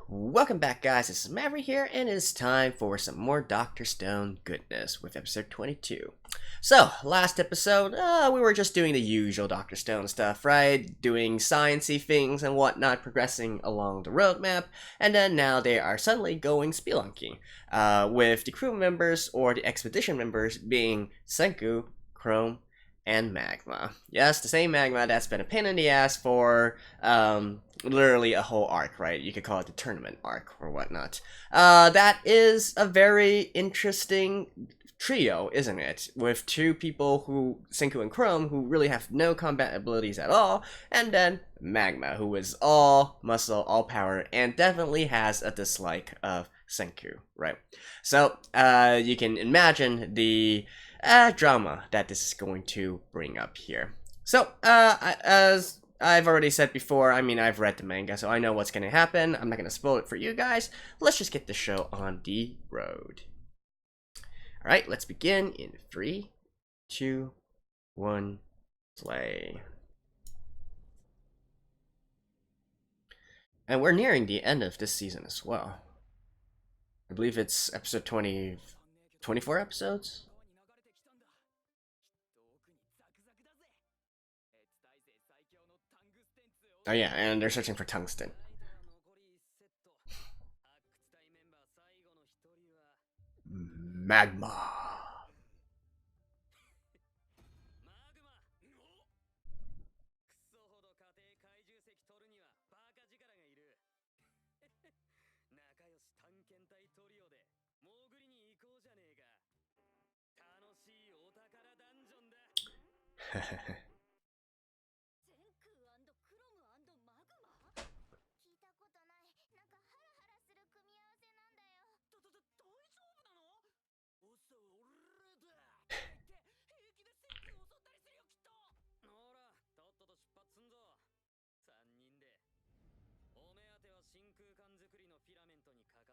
Welcome back, guys. This is Maverick here, and it's time for some more Dr. Stone goodness with episode 22. So, last episode, we were just doing the usual Dr. Stone stuff, right? Doing sciencey things and whatnot, progressing along the roadmap, and then now they are suddenly going spelunking, with the crew members or the expedition members being Senku, Chrome, and Magma. Yes, the same Magma that's been a pain in the ass for literally a whole arc, right? You could call it the tournament arc or whatnot. That is a very interesting trio, isn't it? With two people who, Senku and Chrome, who really have no combat abilities at all, and then Magma, who is all muscle, all power, and definitely has a dislike of Senku, right? So, you can imagine the drama that this is going to bring up here. So, as I've already said before, I mean, I've read the manga, so I know what's going to happen. I'm not going to spoil it for you guys. Let's just get the show on the road. Alright, let's begin in 3, 2, 1, play. And we're nearing the end of this season as well. I believe it's episode 24 episodes? Oh yeah, and they're searching for tungsten. Magma.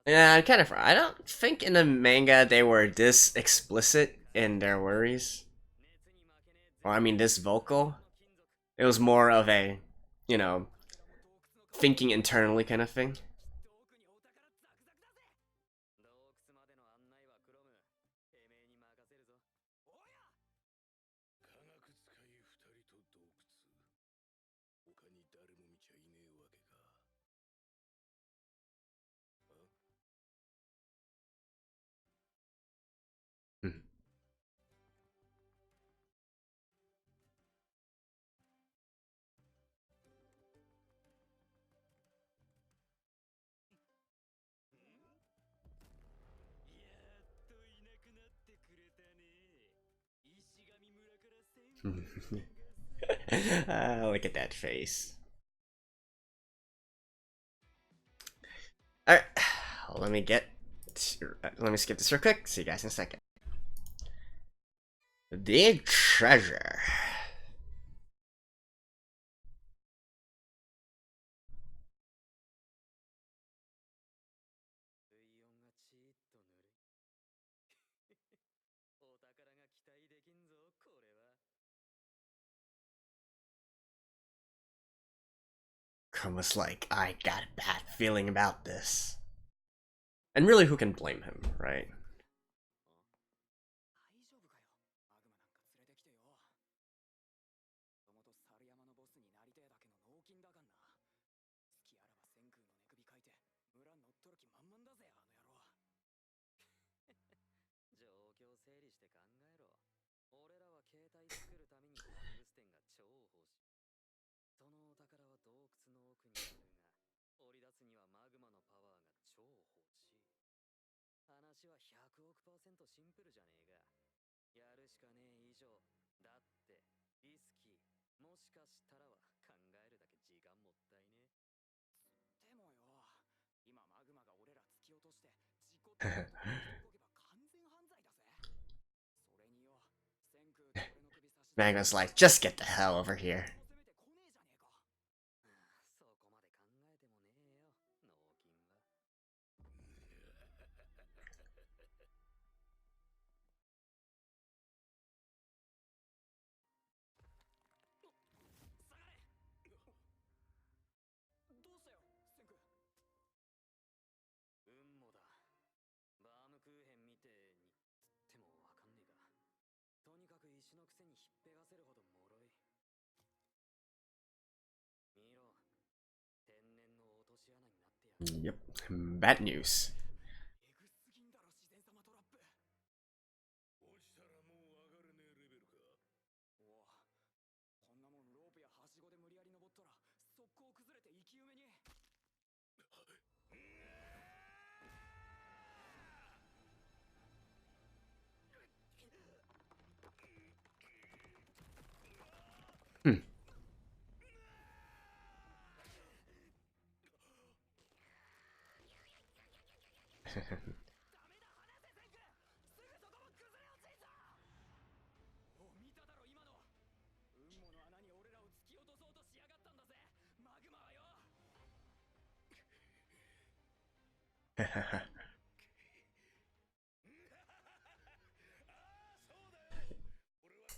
Yeah, kind of. I don't think in the manga they were this explicit in their worries. Or, I mean, this vocal. It was more of a, you know, thinking internally kind of thing. Look at that face. Alright, let me skip this real quick. See you guys in a second. The treasure. Chrome was like, I got a bad feeling about this. And really, who can blame him, right? Magma's like, just get the hell over here. Yep, bad news.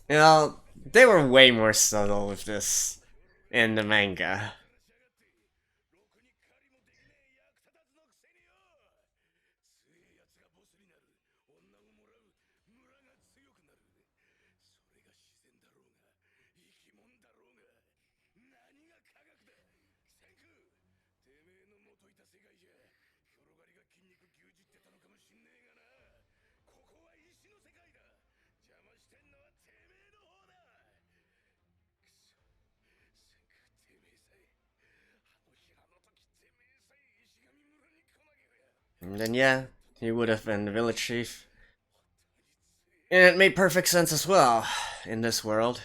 You know, they were way more subtle with this in the manga. And then yeah, he would have been the village chief. And it made perfect sense as well in this world.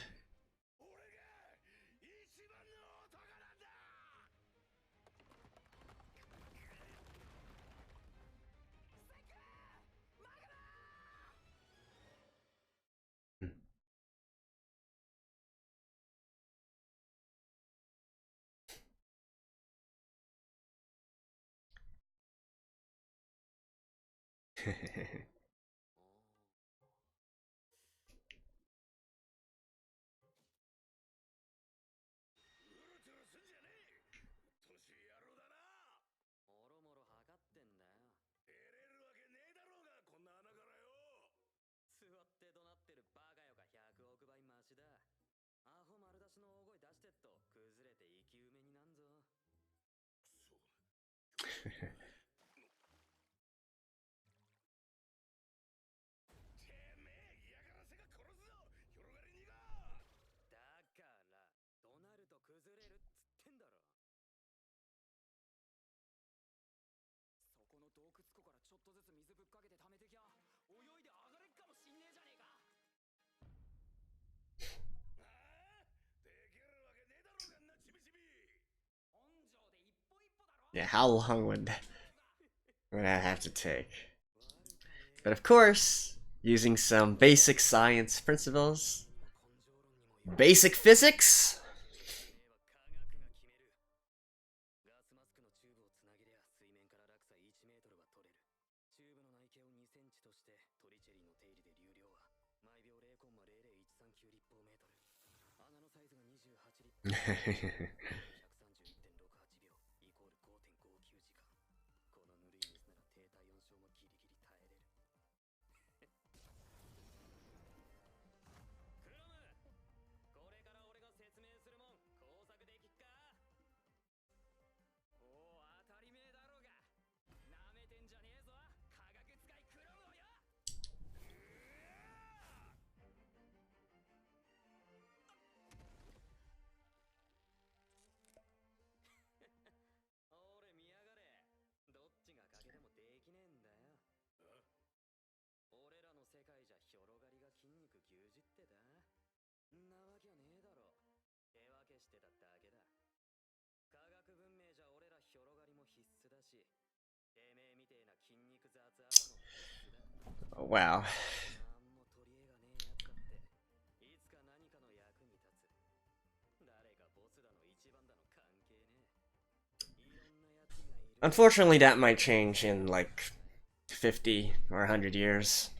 Yeah, how long would that have to take? But of course, using some basic science principles, basic physics. Wow. Unfortunately, that might change in like 50 or 100 years.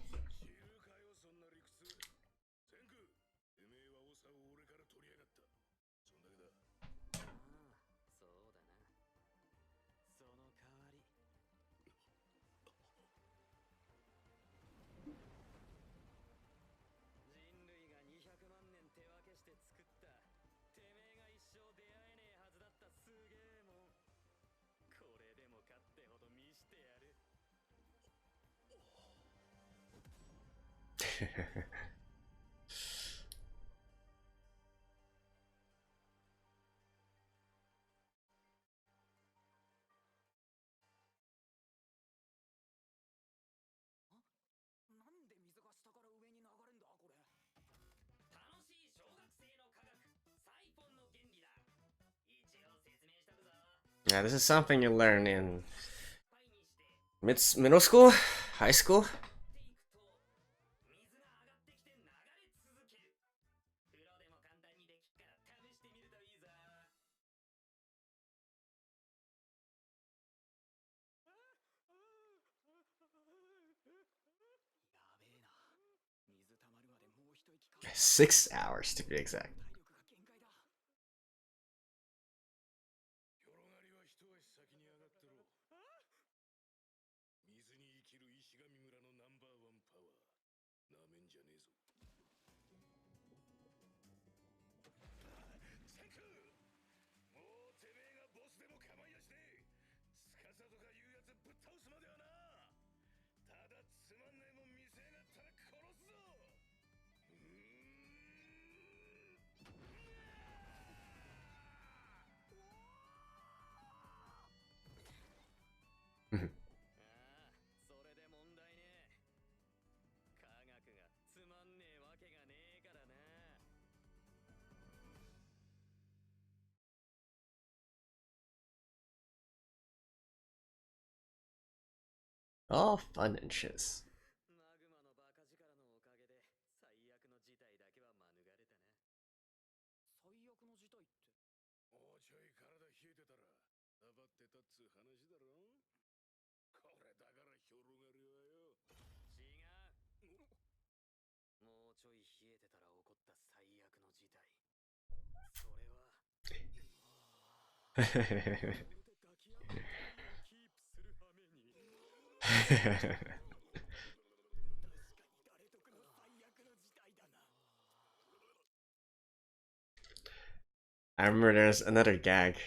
Yeah, this is something you learn in middle school, high school. $6 to be exact. All fun and shiz. I remember there's another gag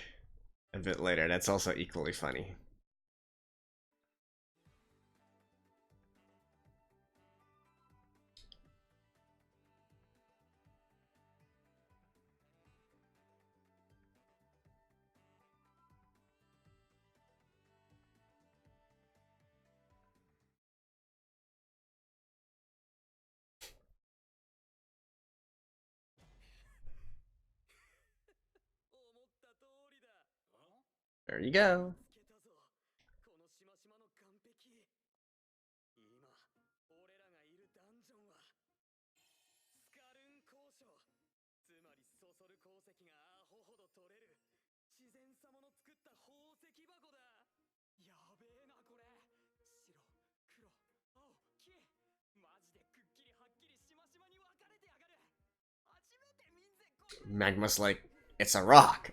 a bit later that's also equally funny. There you go. Magma's like, it's a rock.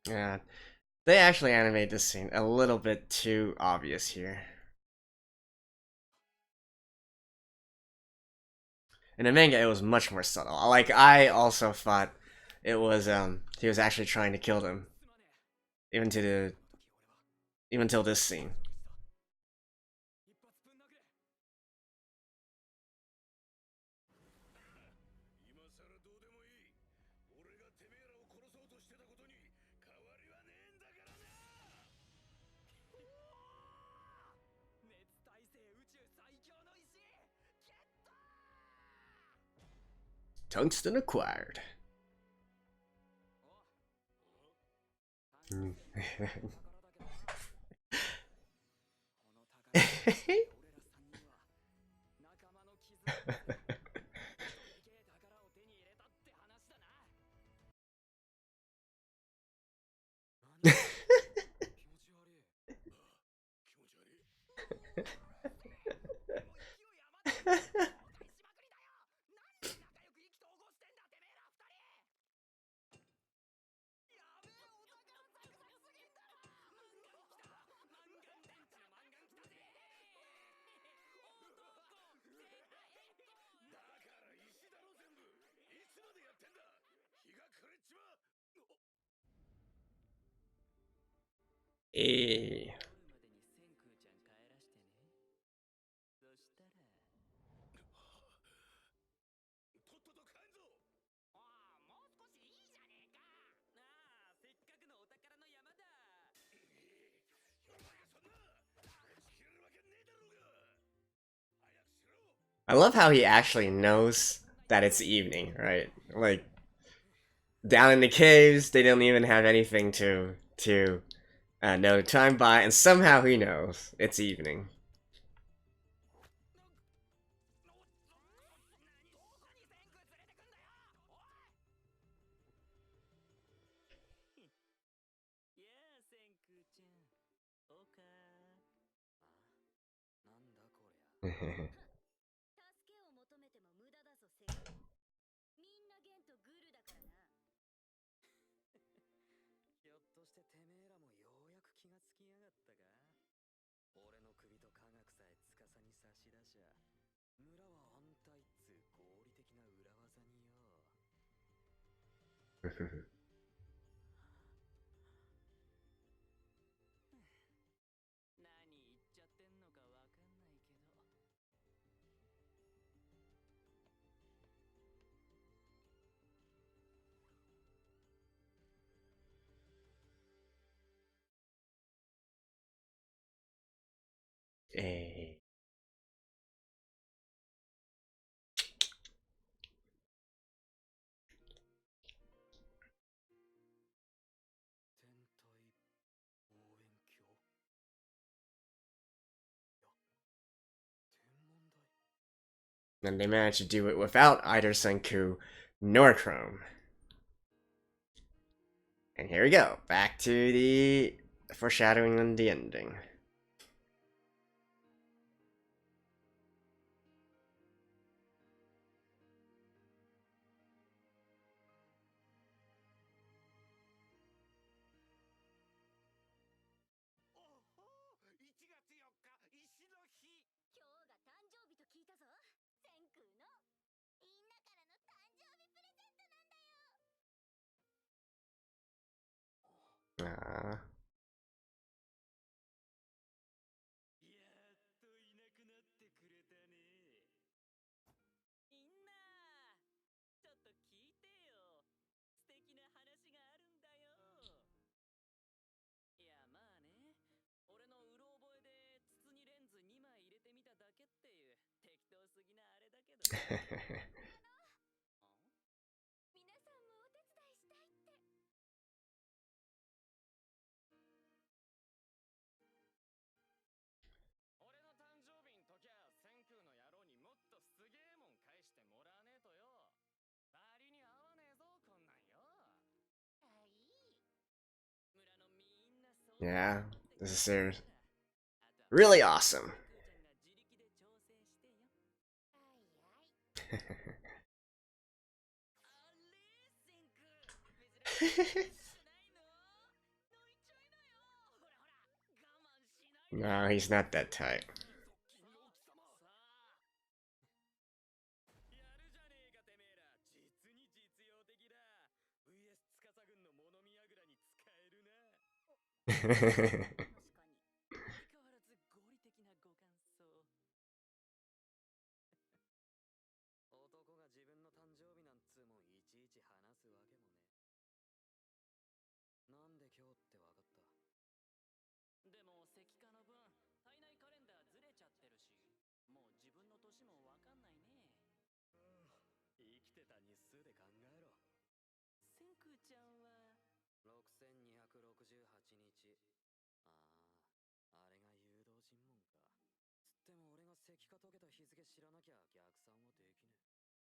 Yeah, they actually animate this scene a little bit too obvious here. In the manga, it was much more subtle. Like, I also thought it was, he was actually trying to kill them. Even till this scene. Tungsten acquired. Eh. I love how he actually knows that it's evening, right? Like, down in the caves, they don't even have anything to know the time by, and somehow he knows it's evening. Eh. And they managed to do it without either Senku nor Chrome. And here we go, back to the foreshadowing on the ending. Aww. Yeah, this is serious. Really awesome. No, he's not that type.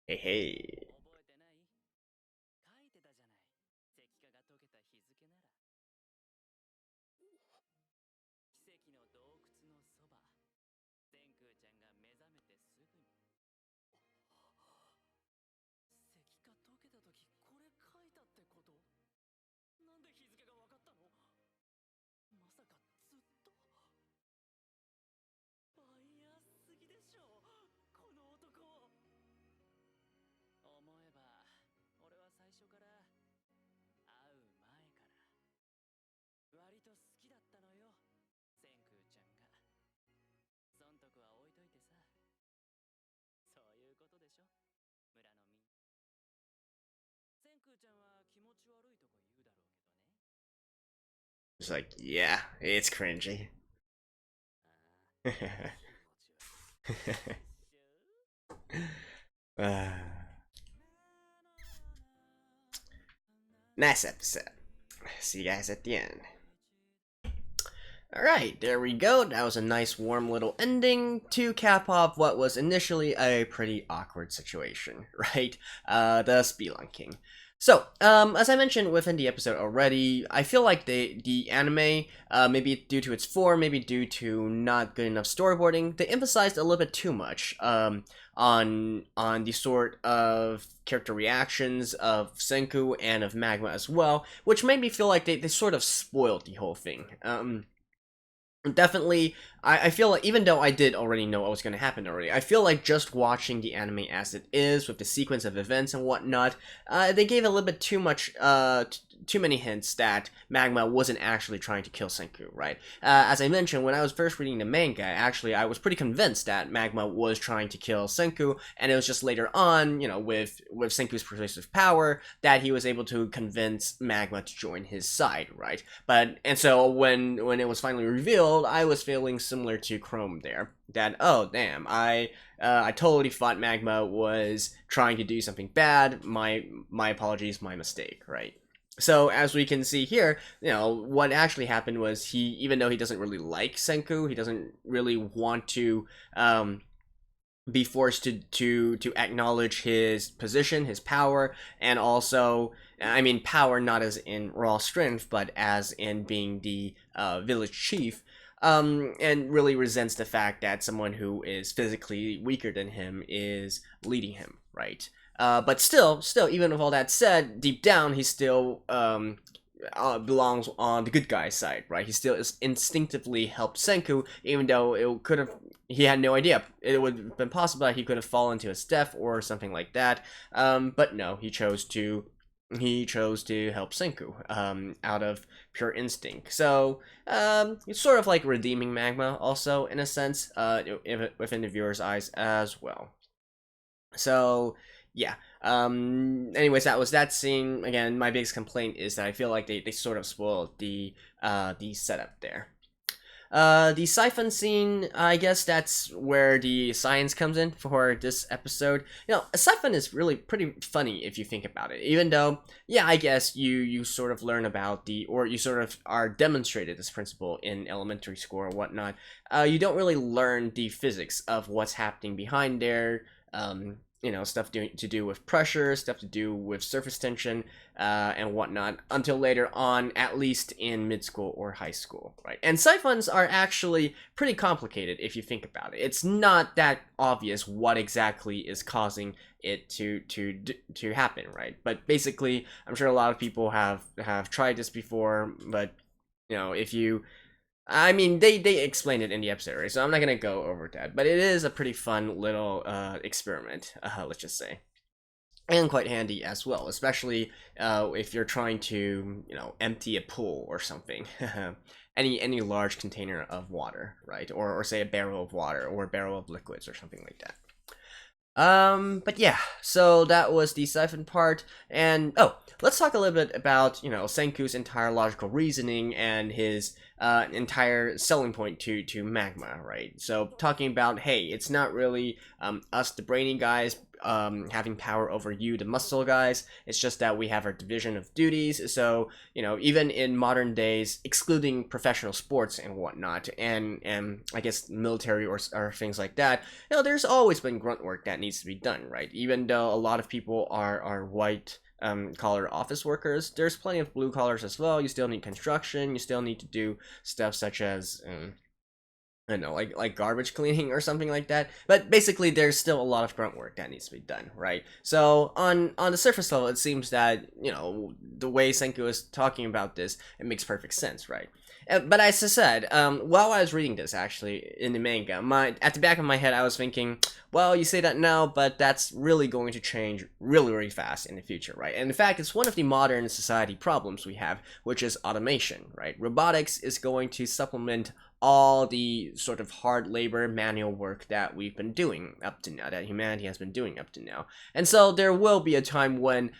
Hey, hey. It's like, yeah, it's cringy. uh, nice episode. See you guys at the end. Alright, there we go. That was a nice warm little ending to cap off what was initially a pretty awkward situation, right? The spelunking. So, as I mentioned within the episode already, I feel like the anime, maybe due to its form, maybe due to not good enough storyboarding, they emphasized a little bit too much on the sort of character reactions of Senku and of Magma as well, which made me feel like they sort of spoiled the whole thing. Definitely, I feel like, even though I did already know what was going to happen already, I feel like just watching the anime as it is, with the sequence of events and whatnot, they gave a little bit too much, too many hints that Magma wasn't actually trying to kill Senku, right? As I mentioned, when I was first reading the manga, actually, I was pretty convinced that Magma was trying to kill Senku, and it was just later on, you know, with Senku's persuasive power, that he was able to convince Magma to join his side, right? And so when it was finally revealed, I was feeling similar to Chrome there. That, oh damn, I totally thought Magma was trying to do something bad. My apologies, my mistake, right? So as we can see here, you know, what actually happened was even though he doesn't really like Senku, he doesn't really want to be forced to acknowledge his position, his power, and also, I mean, power not as in raw strength, but as in being the village chief, and really resents the fact that someone who is physically weaker than him is leading him, right? But still, even with all that said, deep down, he still belongs on the good guy's side, right? He still is instinctively helped Senku, even though it could have, he had no idea. It would have been possible that he could have fallen to his death or something like that. But no, he chose to help Senku out of pure instinct. So it's sort of like redeeming Magma, also in a sense, within the viewer's eyes as well. So yeah. Anyways, that was that scene. Again, my biggest complaint is that I feel like they sort of spoiled the setup there. The siphon scene, I guess that's where the science comes in for this episode. You know, a siphon is really pretty funny if you think about it. Even though, yeah, I guess you sort of learn about or you sort of are demonstrated this principle in elementary school or whatnot. You don't really learn the physics of what's happening behind there. You know, stuff to do with pressure, stuff to do with surface tension, and whatnot, until later on, at least in mid-school or high school, right? And siphons are actually pretty complicated if you think about it. It's not that obvious what exactly is causing it to happen, right? But basically, I'm sure a lot of people have tried this before, but you know, if you I mean, they explained it in the episode, right? So I'm not gonna go over that, but it is a pretty fun little experiment. Let's just say. and quite handy as well, especially if you're trying to, empty a pool or something. Any large container of water, right? Or say a barrel of water or a barrel of liquids or something like that. But yeah, so that was the siphon part, and let's talk a little bit about, Senku's entire logical reasoning and his entire selling point to Magma, right? So talking about, hey, it's not really us, the brainy guys, having power over you, the muscle guys. It's just that we have our division of duties. So, even in modern days, excluding professional sports and whatnot, and I guess military or things like that, there's always been grunt work that needs to be done, right? Even though a lot of people are white collar office workers, there's plenty of blue collars as well. You still need construction. You still need to do stuff such as I don't know, like garbage cleaning or something like that. But basically, there's still a lot of grunt work that needs to be done, right? So on the surface level, it seems that the way Senku is talking about this, it makes perfect sense, right? But as I said, while I was reading this actually in the manga, at the back of my head, I was thinking, well, you say that now, but that's really going to change really, really fast in the future, right? And in fact, it's one of the modern society problems we have, which is automation, right? Robotics is going to supplement all the sort of hard labor manual work that we've been doing up to now, that humanity has been doing up to now. And so there will be a time when,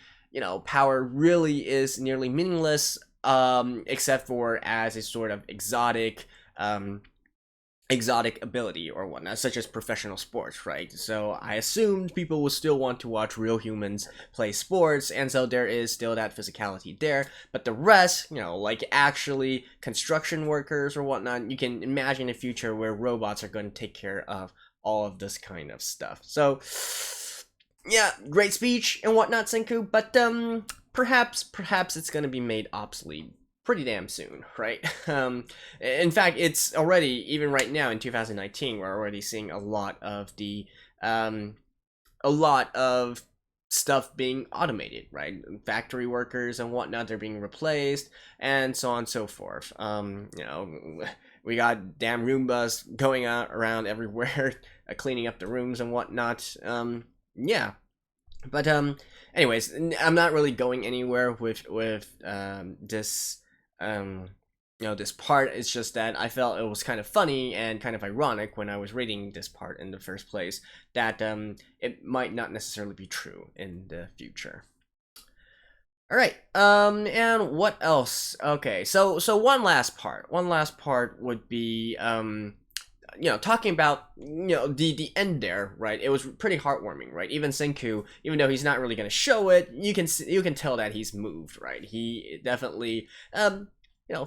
power really is nearly meaningless, except for as a sort of exotic ability or whatnot, such as professional sports, right? So I assumed people will still want to watch real humans play sports, and so there is still that physicality there. But the rest, like actually construction workers or whatnot, you can imagine a future where robots are going to take care of all of this kind of stuff. So, yeah, great speech and whatnot, Senku, but perhaps it's going to be made obsolete pretty damn soon, right? In fact, it's already, even right now in 2019, we're already seeing a lot of stuff being automated, right? Factory workers and whatnot, they're being replaced, and so on and so forth. We got damn Roombas going around everywhere, cleaning up the rooms and whatnot. Yeah. But anyways, I'm not really going anywhere with this this part. It's just that I felt it was kind of funny and kind of ironic when I was reading this part in the first place, that it might not necessarily be true in the future. All right. And what else? Okay. So one last part would be talking about the end there, right? It was pretty heartwarming, right? Even Senku, even though he's not really going to show it, you can tell that he's moved, right? He definitely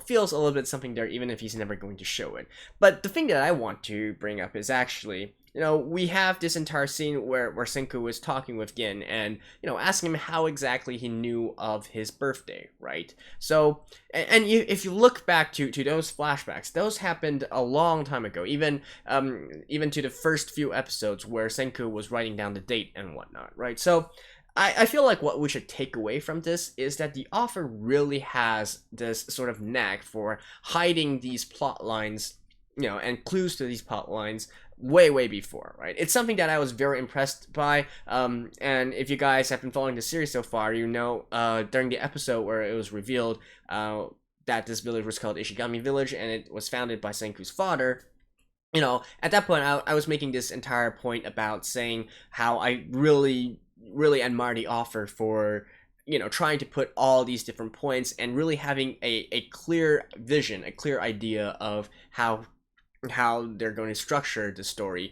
feels a little bit something there, even if he's never going to show it. But the thing that I want to bring up is actually, we have this entire scene where Senku is talking with Gin and, asking him how exactly he knew of his birthday, right? So, and if you look back to those flashbacks, those happened a long time ago, even to the first few episodes where Senku was writing down the date and whatnot, right? So, I feel like what we should take away from this is that the author really has this sort of knack for hiding these plot lines, and clues to these plot lines way before, right? It's something that I was very impressed by, and if you guys have been following the series so far, during the episode where it was revealed that this village was called Ishigami Village, and it was founded by Senku's father, at that point, I was making this entire point about saying how I really admire the author for trying to put all these different points and really having a clear vision, a clear idea of how they're going to structure the story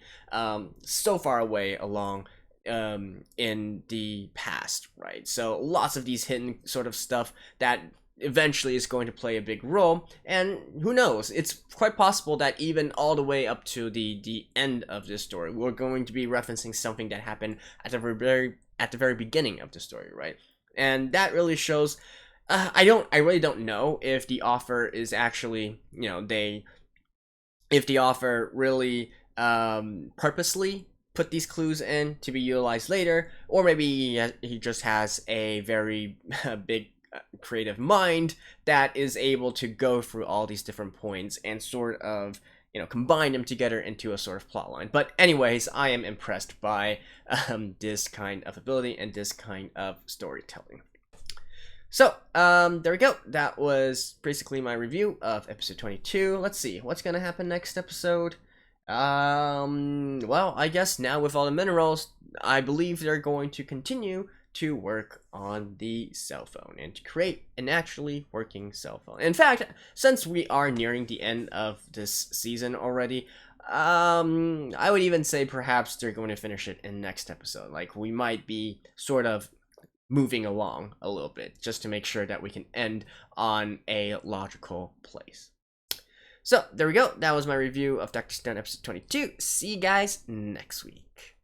so far away along in the past, right? So lots of these hidden sort of stuff that eventually is going to play a big role, and who knows, it's quite possible that even all the way up to the end of this story, we're going to be referencing something that happened at the very beginning of the story, right? And that really shows I really don't know if the author is actually, if the author really purposely put these clues in to be utilized later, or maybe he just has a very big creative mind that is able to go through all these different points and sort of combine them together into a sort of plot line. But anyways, I am impressed by this kind of ability and this kind of storytelling. So, there we go. That was basically my review of episode 22. Let's see, what's gonna happen next episode? Well, I guess now with all the minerals, I believe they're going to continue to work on the cell phone and to create an actually working cell phone. In fact, since we are nearing the end of this season already, I would even say perhaps they're going to finish it in next episode. Like, we might be sort of moving along a little bit just to make sure that we can end on a logical place. So, there we go. That was my review of Dr. Stone episode 22. See you guys next week.